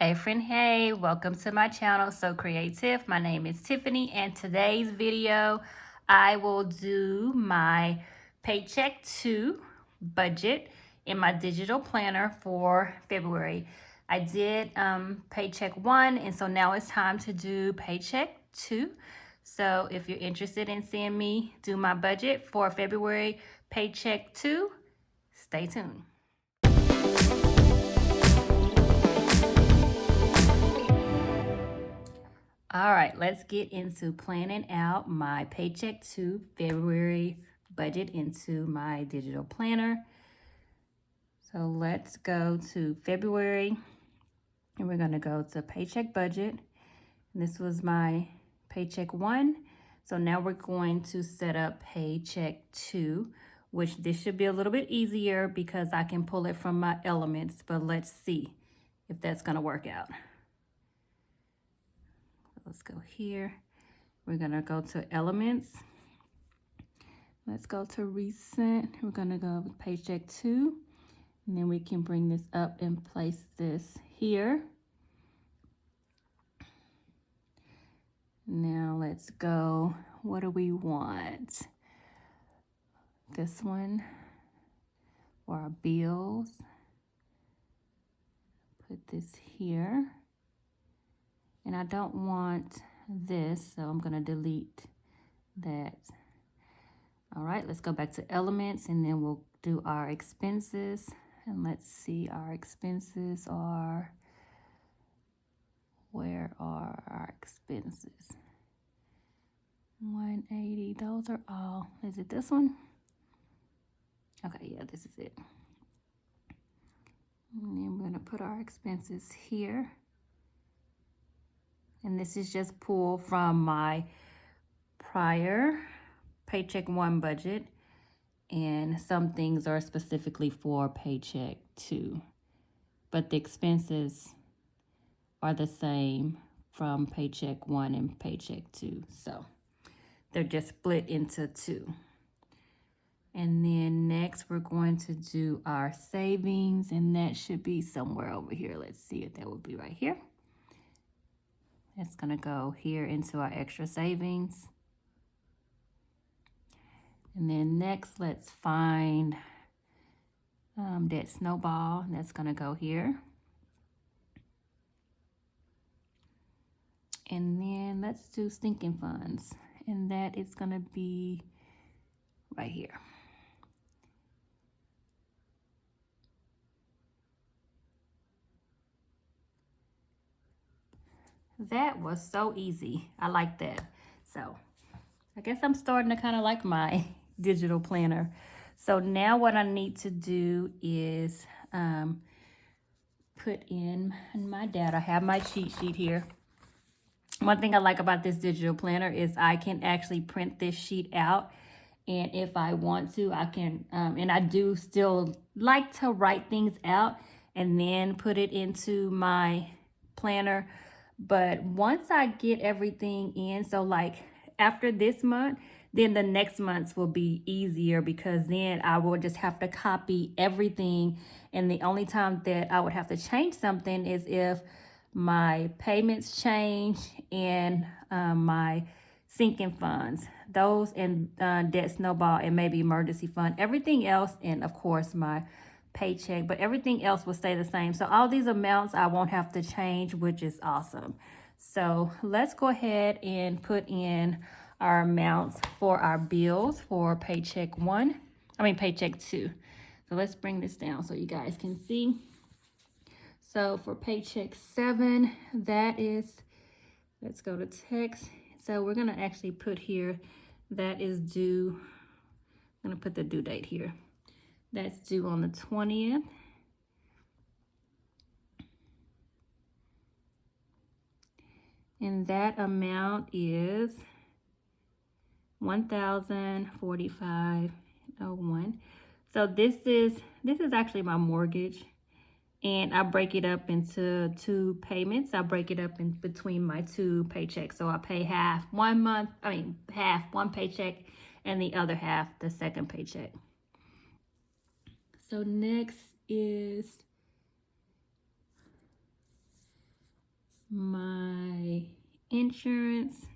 Hey friend, hey, welcome to my channel, So Creative. My name is Tiffany, and today's video, I will do my Paycheck 2 budget in my digital planner for February. I did Paycheck 1, and so now it's time to do Paycheck 2. So if you're interested in seeing me do my budget for February Paycheck 2, stay tuned. All right, let's get into planning out my Paycheck 2 February budget into my digital planner. So let's go to February, and we're gonna go to Paycheck budget. This was my Paycheck 1. So now we're going to set up Paycheck 2, which this should be a little bit easier because I can pull it from my elements, but let's see if that's gonna work out. Let's go here. We're gonna go to elements. Let's go to recent. We're gonna go with Paycheck 2. And then we can bring this up and place this here. Now let's go, what do we want? This one for our bills. Put this here. And I don't want this, so I'm gonna delete that. All right, let's go back to elements, and then we'll do our expenses. And let's see, our expenses are, where are our expenses? 180, those are all, is it this one? Okay, yeah, this is it. And then we're gonna put our expenses here. And this is just pulled from my prior Paycheck 1 budget. And some things are specifically for Paycheck 2. But the expenses are the same from Paycheck 1 and Paycheck 2. So they're just split into 2. And then next we're going to do our savings, and that should be somewhere over here. Let's see if that would be right here. It's gonna go here into our extra savings. And then next, let's find that snowball, and that's gonna go here. And then let's do sinking funds, and that is gonna be right here. That was so easy. I like that. So I guess I'm starting to kind of like my digital planner. So now what I need to do is put in my data. I have my cheat sheet here. One thing I like about this digital planner is I can actually print this sheet out, and if I want to, I can, and I do still like to write things out and then put it into my planner. But once I get everything in, so like after this month, then the next months will be easier, because then I will just have to copy everything. And the only time that I would have to change something is if my payments change and my sinking funds, those, and debt snowball, and maybe emergency fund. Everything else, and of course my paycheck, but everything else will stay the same. So all these amounts I won't have to change, which is awesome. So let's go ahead and put in our amounts for our bills for Paycheck 2. So let's bring this down so you guys can see. So for Paycheck 7, that is, let's go to text. So we're gonna actually put here, that is due, I'm gonna put the due date here. That's due on the 20th. And that amount is $1,045.01. So this is actually my mortgage, and I break it up into 2 payments. I break it up in between my 2 paychecks. So I pay half one paycheck, and the other half the second paycheck. So next is My insurance,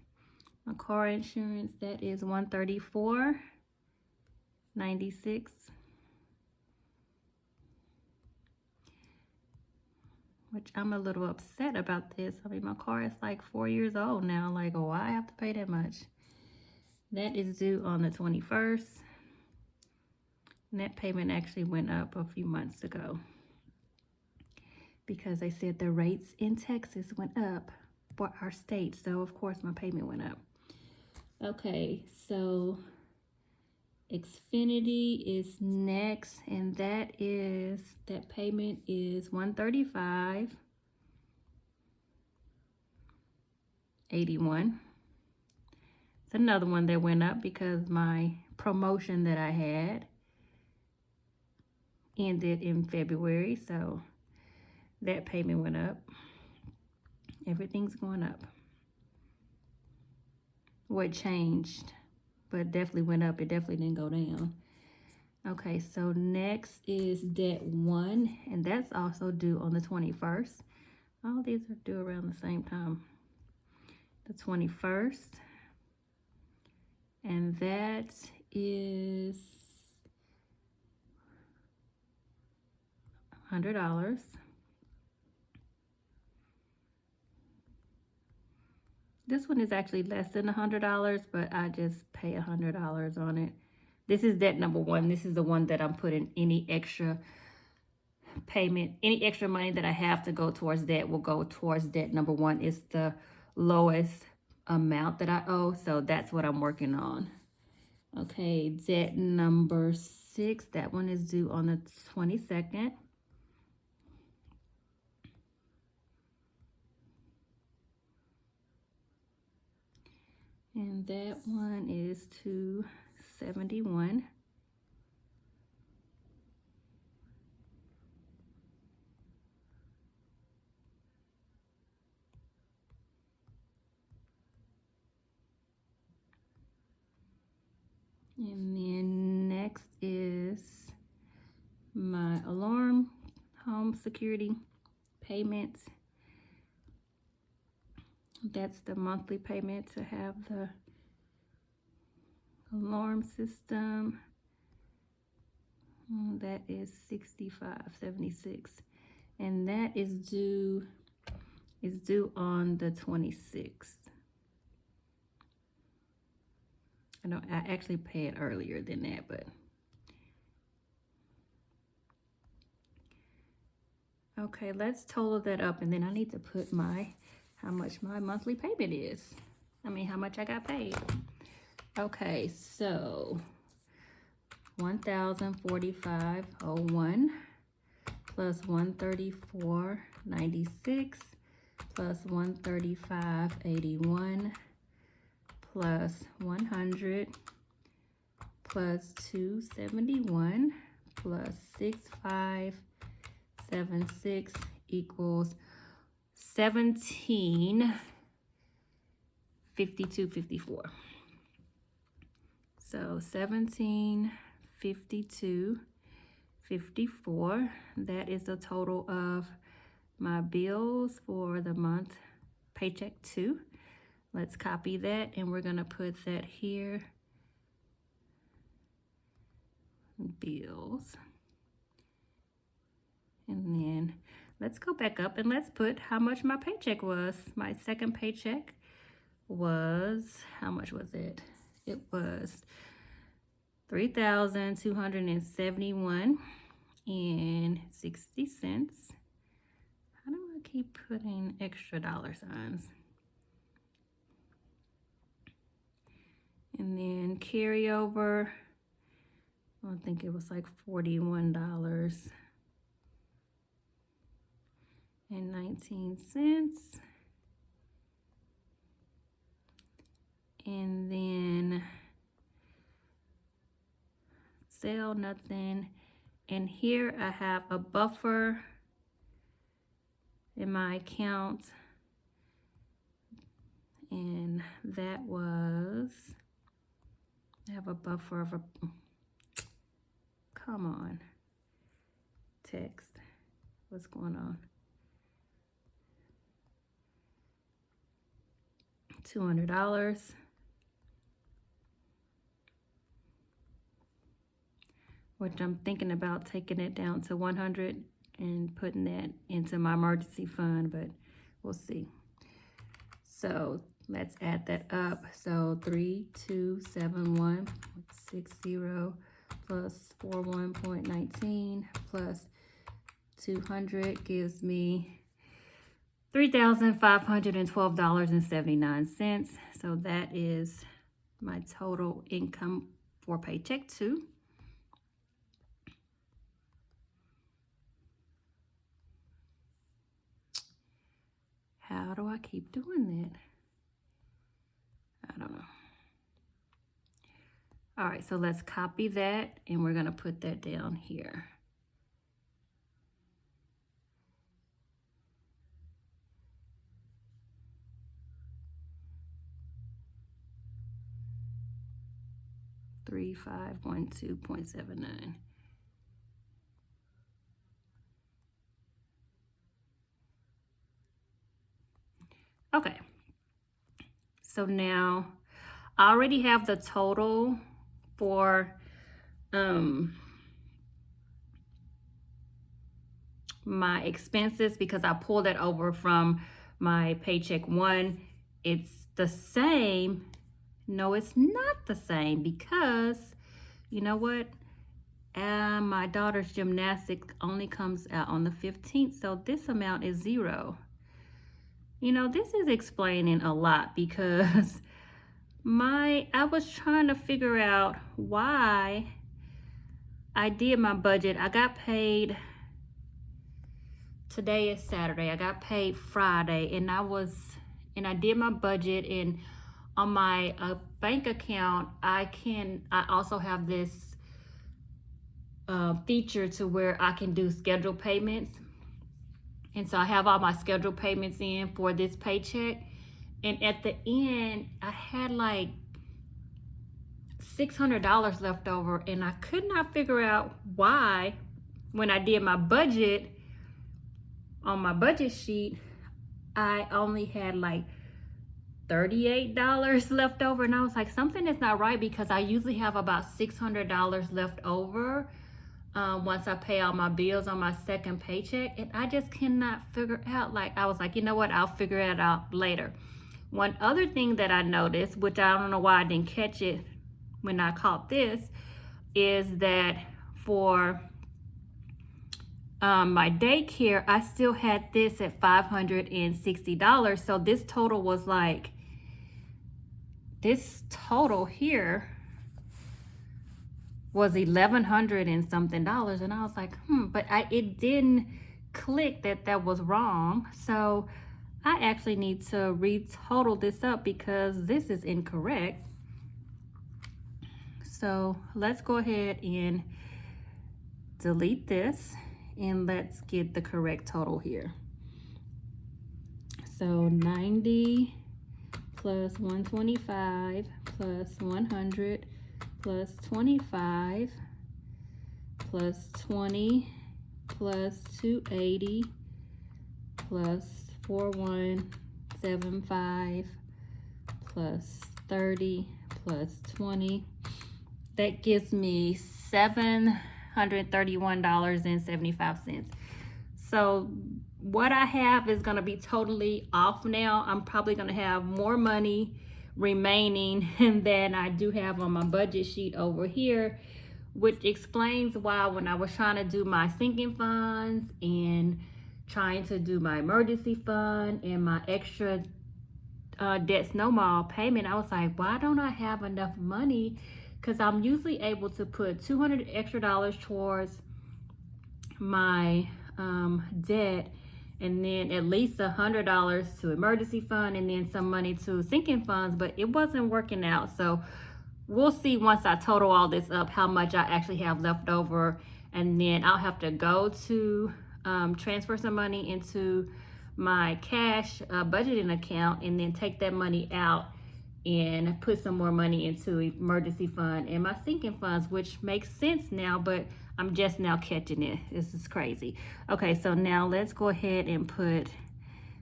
my car insurance, that is $134.96. Which I'm a little upset about this. I mean, my car is like 4 years old now. Like, why I have to pay that much? That is due on the 21st. And that payment actually went up a few months ago because they said the rates in Texas went up for our state. So, of course, my payment went up. Okay, so Xfinity is next, and that payment is $135.81. It's another one that went up because my promotion that I had ended in February, so that payment went up. Everything's going up. Well, it changed, but definitely went up. It definitely didn't go down. Okay, so next is debt 1, and that's also due on the 21st. All these are due around the same time. The 21st. And that is $100. This one is actually less than $100, but I just pay $100 on it. This is debt number 1. This is the one that I'm putting any extra payment, any extra money that I have to go towards debt will go towards debt number 1. It's the lowest amount that I owe, so that's what I'm working on. Okay, debt number 6, that one is due on the 22nd. And that one is $271. And then next is my alarm home security payment. That's the monthly payment to have the alarm system. That is $65.76, and that is due on the 26th. I actually pay it earlier than that, but okay, let's total that up, and then I need to put how much my monthly payment is. I mean, how much I got paid. Okay, so $1,045.01 plus $134.96 plus $135.81 plus 100 plus 271 plus 6576 equals 1752.54. So 1752.54. That is the total of my bills for the month Paycheck 2. Let's copy that, and we're gonna put that here. Bills. And then let's go back up and let's put how much my paycheck was. My second paycheck was, how much was it? It was $3,271.60. How do I keep putting extra dollar signs? And then carryover, I think it was like $41.19. And then sale, nothing. And here I have a buffer in my account, and that was, I have a buffer of come on, text, what's going on? $200, which I'm thinking about taking it down to 100 and putting that into my emergency fund, but we'll see. So let's add that up. So 3271.60 plus 41.19 plus 200 gives me $3,512.79. So that is my total income for paycheck 2. How do I keep doing that? I don't know. All right, so let's copy that and we're gonna put that down here. $3,512.79. Okay, so now I already have the total for my expenses because I pulled it over from my paycheck 1. It's the same. No, it's not the same because you know what? My daughter's gymnastics only comes out on the 15th, so this amount is 0. You know, this is explaining a lot because I was trying to figure out why I did my budget. I got paid, today is Saturday, I got paid Friday, and I did my budget, and on my bank account, I also have this feature to where I can do scheduled payments. And so I have all my scheduled payments in for this paycheck. And at the end, I had like $600 left over, and I could not figure out why when I did my budget, on my budget sheet, I only had like $38 left over. And I was like, something is not right because I usually have about $600 left over once I pay all my bills on my second paycheck, and I just cannot figure out, I was like, you know what, I'll figure it out later. One other thing that I noticed, which I don't know why I didn't catch it when I caught this, is that for my daycare, I still had this at $560. So this total was like, this total here was $1,100 and something dollars, and I was like, but it didn't click that was wrong. So I actually need to retotal this up because this is incorrect. So let's go ahead and delete this, and let's get the correct total here. So 90 plus 125 plus 100 plus 25 plus 20 plus 280 plus 4175 plus 30 plus 20. That gives me $731.75. So what I have is going to be totally off now. I'm probably going to have more money remaining than I do have on my budget sheet over here, which explains why when I was trying to do my sinking funds and trying to do my emergency fund and my extra debt snowball payment, I was like, why don't I have enough money? Because I'm usually able to put $200 extra towards my debt, and then at least $100 to emergency fund, and then some money to sinking funds, but it wasn't working out. So we'll see once I total all this up how much I actually have left over, and then I'll have to go to transfer some money into my cash budgeting account, and then take that money out and put some more money into emergency fund and my sinking funds, which makes sense now, but I'm just now catching it. This is crazy. Okay, so now let's go ahead and put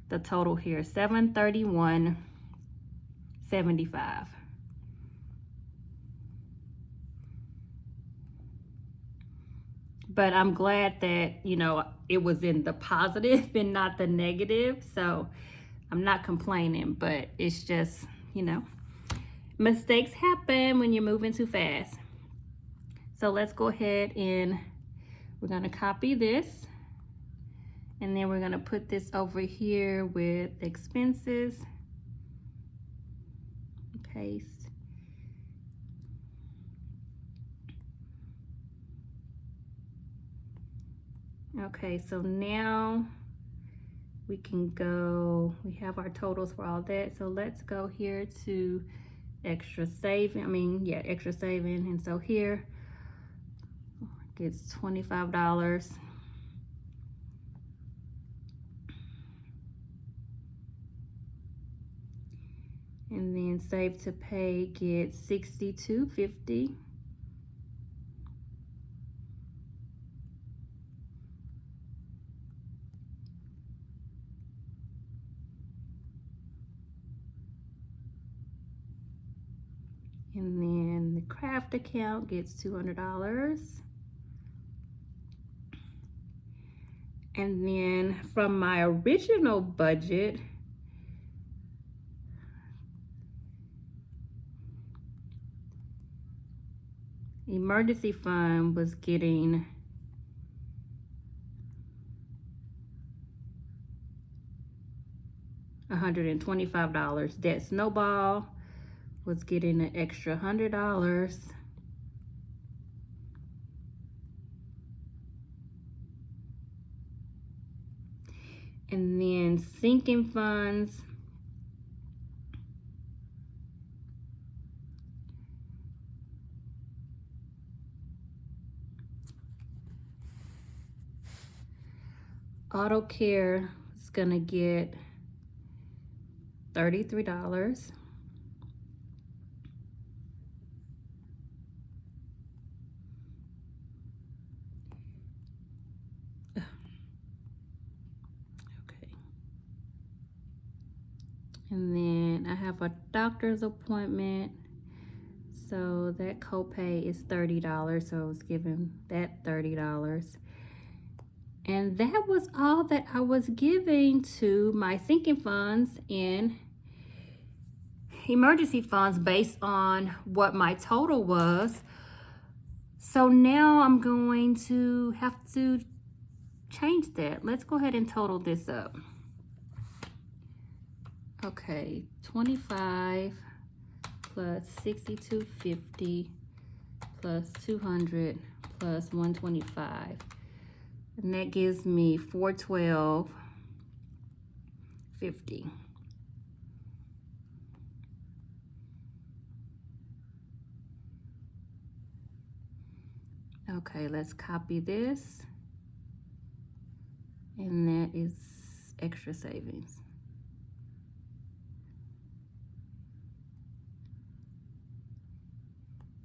the total here, 731 $75. But I'm glad that, you know, it was in the positive and not the negative. So I'm not complaining, but it's just, you know, mistakes happen when you're moving too fast. So let's go ahead and we're gonna copy this. And then we're gonna put this over here with expenses. Paste. Okay, so now we can go, we have our totals for all that. So let's go here to extra saving, extra saving. And so here gets $25. And then save to pay gets $62.50. And then the craft account gets $200. And then from my original budget, emergency fund was getting $125. That snowball was getting an extra $100. And then sinking funds, auto care is gonna get $33. And then I have a doctor's appointment. So that copay is $30. So I was giving that $30. And that was all that I was giving to my sinking funds and emergency funds based on what my total was. So now I'm going to have to change that. Let's go ahead and total this up. Okay, 25 plus 62.50 plus 200 plus 125. And that gives me 412.50. Okay, let's copy this. And that is extra savings.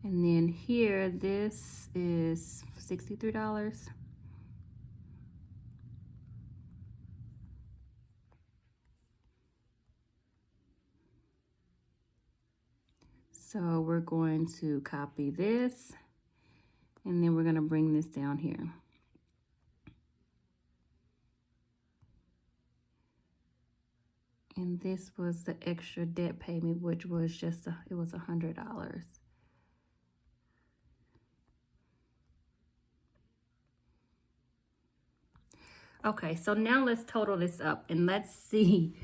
And then here, this is $63. So we're going to copy this, and then we're going to bring this down here. And this was the extra debt payment, which was just, it was $100. Okay, so now let's total this up and let's see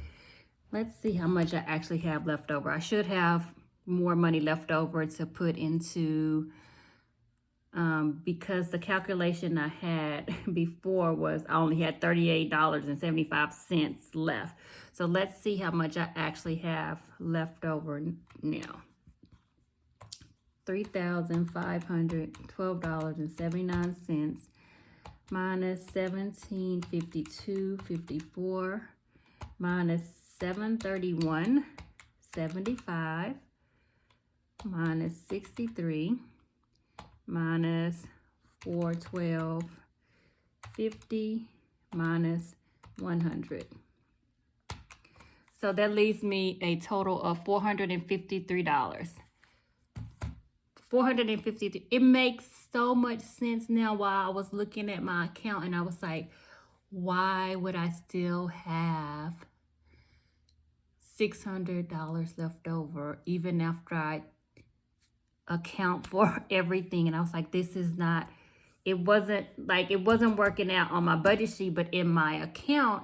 how much I actually have left over. I should have more money left over to put into, because the calculation I had before was I only had $38.75 left. So let's see how much I actually have left over now. $3,512.79 minus $1,752.54 minus $731.75 minus 63 minus 412.50 minus 100. So that leaves me a total of $453. 453. It makes so much sense now while I was looking at my account and I was like, why would I still have $600 left over even after I account for everything? And I was like, this is not, it wasn't working out on my budget sheet, but in my account,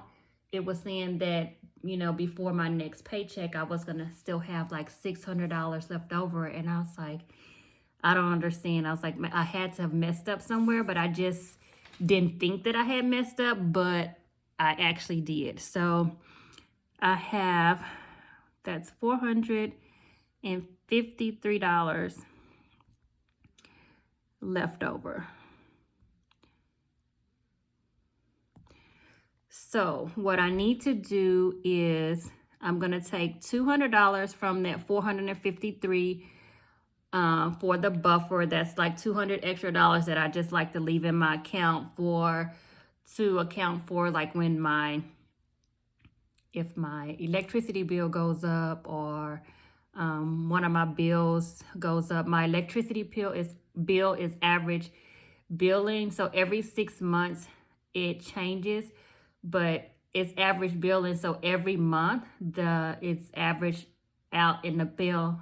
it was saying that, you know, before my next paycheck, I was going to still have like $600 left over. And I was like, I don't understand. I was like, I had to have messed up somewhere, but I just didn't think that I had messed up, but I actually did. So I have, that's $453 left over. So what I need to do is I'm going to take $200 from that 453 for the buffer. That's like $200 extra that I just like to leave in my account to account for like when if my electricity bill goes up or one of my bills goes up. My electricity bill is average billing. So every 6 months it changes, but it's average billing. So every month it's averaged out in the bill.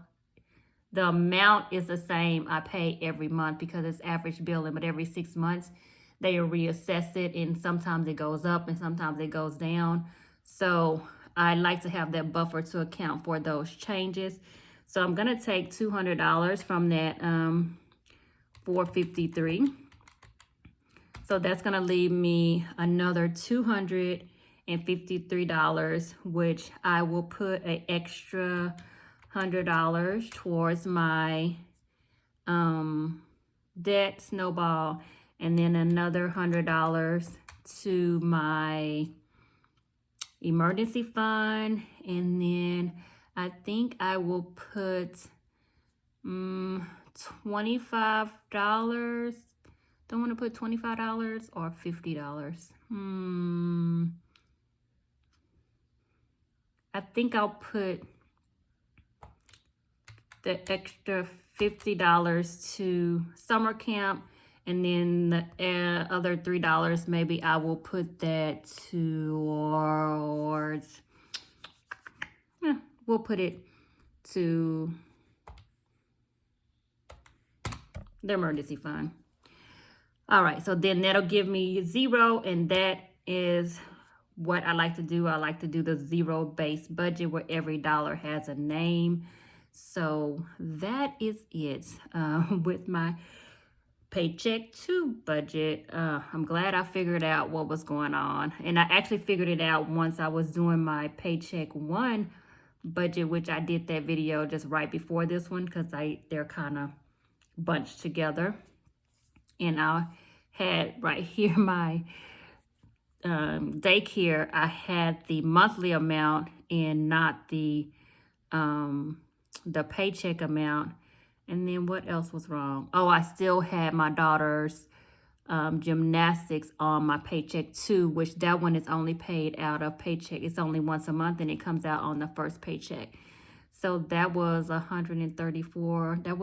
The amount is the same I pay every month because it's average billing, but every 6 months they reassess it, and sometimes it goes up and sometimes it goes down. So I like to have that buffer to account for those changes. So I'm gonna take $200 from that 453. So that's gonna leave me another $253, which I will put an extra $100 towards my debt snowball, and then another $100 to my emergency fund, and then I think I will put $25. Don't want to put $25 or $50. I think I'll put the extra $50 to summer camp, and then the other $3 maybe I will put that towards, we'll put it to the emergency fund. All right, so then that'll give me $0, and that is what I like to do. I like to do the zero-based budget where every dollar has a name. So that is it with my Paycheck 2 budget. I'm glad I figured out what was going on. And I actually figured it out once I was doing my Paycheck 1 budget, which I did that video just right before this one because they're kind of bunched together. And I had right here my daycare. I had the monthly amount and not the paycheck amount. And then what else was wrong? Oh, I still had my daughter's gymnastics on my Paycheck 2, which that one is only paid out of Paycheck. It's only once a month and it comes out on the first paycheck. So that was $134. That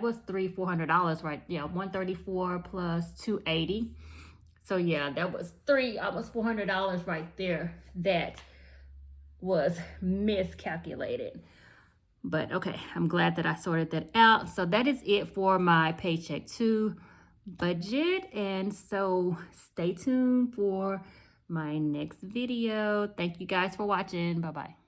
was $400, right? Yeah, $134 plus $280. So yeah, that was almost $400 right there. That was miscalculated. But okay, I'm glad that I sorted that out. So that is it for my Paycheck 2 budget. And so stay tuned for my next video. Thank you guys for watching. Bye-bye.